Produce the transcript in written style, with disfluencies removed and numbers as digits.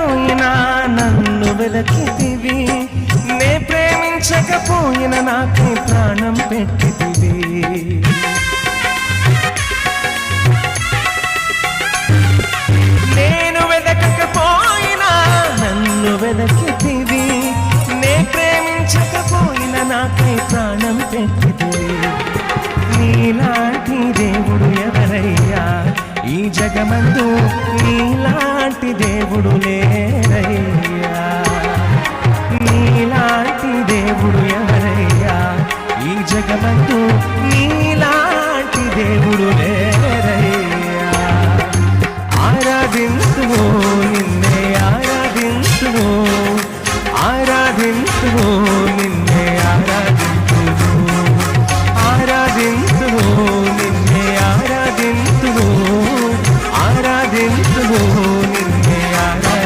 వెతకకపోయినా నన్ను వెదకితివి, నే ప్రేమించకపోయినా నాకే ప్రాణం పెట్టితివి. నేను వెదకకపోయినా నన్ను వెదకితివి, నే ప్రేమించకపోయినా నాకే ప్రాణం పెట్టితివి. నీలాంటి దేవుడు ఎవరయ్యా ఈ జగమందు, నీలాంటి దేవుడు లేరయ్యా. నీలాంటి దేవుడు ఎవరయ్యా ఈ జగమందు,